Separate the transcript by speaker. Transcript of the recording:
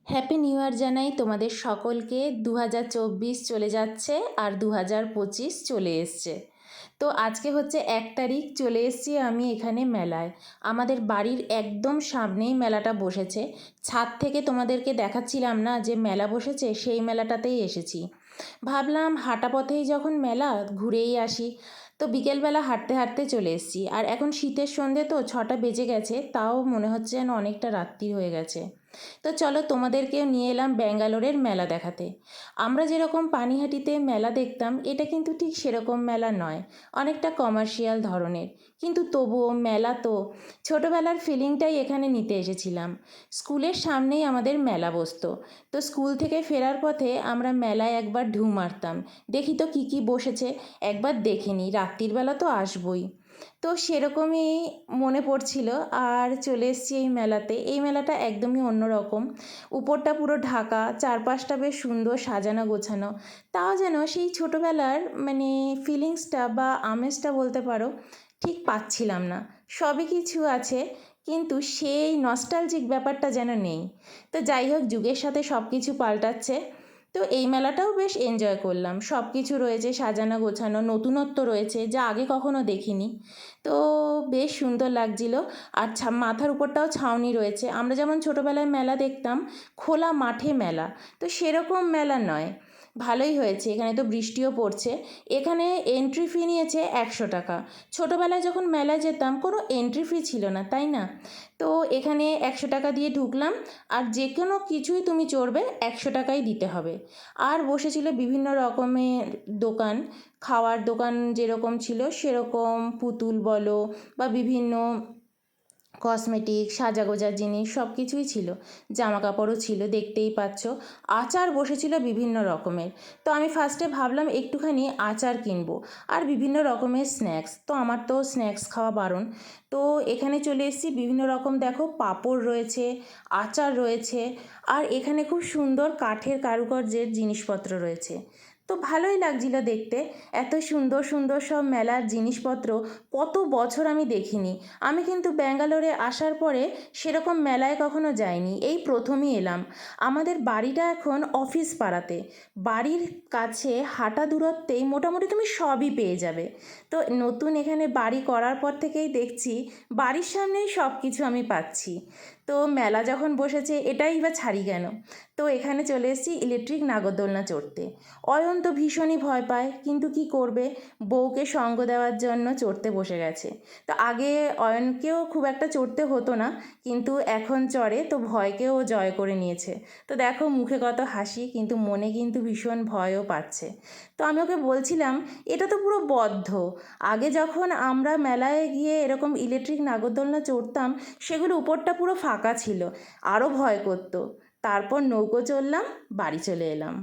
Speaker 1: Happy new year জানাই তোমাদের সকলকে। 2024 চলে যাচ্ছে আর 2025 চলে এসছে। তো আজকে হচ্ছে 1 তারিখ, চলে এসছি আমি এখানে মেলায়। আমাদের বাড়ির একদম সামনেই মেলাটা বসেছে। ছাদ থেকে তোমাদেরকে দেখাচ্ছিলাম না যে মেলা বসেছে, সেই মেলাটাতেই এসেছি। ভাবলাম হাঁটা পথেই যখন মেলা, ঘুরেই আসি। তো বিকেলবেলা হাঁটতে হাঁটতে চলে এসেছি। আর এখন শীতের সন্ধে, তো 6টা বেজে গেছে, তাও মনে হচ্ছে যেন অনেকটা রাত্রি হয়ে গেছে। তো চলো তোমাদেরকেও নিয়ে এলাম ব্যাঙ্গালোরের মেলা দেখাতে। আমরা যেরকম পানিহাটিতে মেলা দেখতাম, এটা কিন্তু ঠিক সেরকম মেলা নয়, অনেকটা কমার্শিয়াল ধরনের। কিন্তু তবুও মেলা তো, ছোটোবেলার ফিলিংটাই এখানে নিতে এসেছিলাম। স্কুলের সামনেই আমাদের মেলা বসতো। তো স্কুল থেকে ফেরার পথে আমরা মেলায় একবার ঢু মারতাম, দেখি তো কী কী বসেছে, একবার দেখে নিই, রাত্রির বেলা তো আসবই। তো সেরকমই মনে পড়ছিল। আর চলে এসেছি এই মেলাতে। এই মেলাটা একদমই অন্যরকম। উপরটা পুরো ঢাকা, চারপাশটা বেশ সুন্দর সাজানো গোছানো। তাও যেন সেই ছোটোবেলার মানে ফিলিংসটা বা আমেজটা বলতে পারো, ঠিক পাচ্ছিলাম না। সবই কিছু আছে, কিন্তু সেই নস্টালজিক ব্যাপারটা যেন নেই। তো যাই হোক, যুগের সাথে সব কিছু পাল্টাচ্ছে। তো এই মেলাটাও বেশ এনজয় করলাম। সব কিছু রয়েছে সাজানো গোছানো, নতুনত্ব রয়েছে যা আগে কখনো দেখিনি। তো বেশ সুন্দর লাগছিল। আর মাথার উপরটাও ছাউনি রয়েছে। আমরা যেমন ছোটোবেলায় মেলা দেখতাম খোলা মাঠে মেলা, তো সেরকম মেলা নয়। ভালোই হয়েছে, এখানে তো বৃষ্টিও পড়ছে। এখানে এন্ট্রি ফি নিয়েছে 100 টাকা। ছোটোবেলায় যখন মেলায় যেতাম কোনো এন্ট্রি ফি ছিল না, তাই না? তো এখানে 100 টাকা দিয়ে ঢুকলাম। আর যে কোনো কিছুই তুমি চড়বে 100 টাকাই দিতে হবে। আর বসেছিল বিভিন্ন রকমের দোকান, খাওয়ার দোকান যেরকম ছিল সেরকম, পুতুল বলো বা বিভিন্ন কসমেটিক সাজাগোজার জিনিস সব কিছুই ছিল। জামা কাপড়ও ছিল, দেখতেই পাচ্ছ। আচার বসেছিল বিভিন্ন রকমের। তো আমি ফার্স্টে ভাবলাম একটুখানি আচার কিনবো, আর বিভিন্ন রকমের স্ন্যাক্স। তো আমার তো স্ন্যাক্স খাওয়া বারণ। তো এখানে চলে এসেছি, বিভিন্ন রকম দেখো পাঁপড় রয়েছে, আচার রয়েছে। আর এখানে খুব সুন্দর কাঠের কারুকার্যের জিনিসপত্র রয়েছে। তো ভালোই লাগছিল দেখতে। এত সুন্দর সুন্দর সব মেলার জিনিসপত্র কত বছর আমি দেখিনি। আমি কিন্তু ব্যাঙ্গালোরে আসার পরে সেরকম মেলায় কখনো যাইনি, এই প্রথমই এলাম। আমাদের বাড়িটা এখন অফিস পাড়াতে। বাড়ির কাছে হাঁটা দূরত্বেই মোটামুটি তুমি সবই পেয়ে যাবে। তো নতুন এখানে বাড়ি করার পর থেকেই দেখছি বাড়ির সামনেই সব কিছু আমি পাচ্ছি। তো মেলা যখন বসেছে এটাই বা ছাড়ি কেন। তো এখানে চলে এসেছি ইলেকট্রিক নাগরদোলনা চড়তে। অয়ন তো ভীষণই ভয় পায়, কিন্তু কি করবে, বউকে সঙ্গ দেওয়ার জন্য চড়তে বসে গেছে। তো আগে অয়নকেও খুব একটা চড়তে হতো না, কিন্তু এখন চড়ে, তো ভয়কেও জয় করে নিয়েছে। তো দেখো মুখে কত হাসি, কিন্তু মনে কিন্তু ভীষণ ভয়ও পাচ্ছে। তো আমি ওকে বলছিলাম এটা তো পুরো বদ্ধ। আগে যখন আমরা মেলায় গিয়ে এরকম ইলেকট্রিক নাগরদোলনা চড়তাম, সেগুলো উপরটা পুরো ফাঁকা ছিল, আরও ভয় করতো। তারপর নৌকো চড়লাম, বাড়ি চলে এলাম।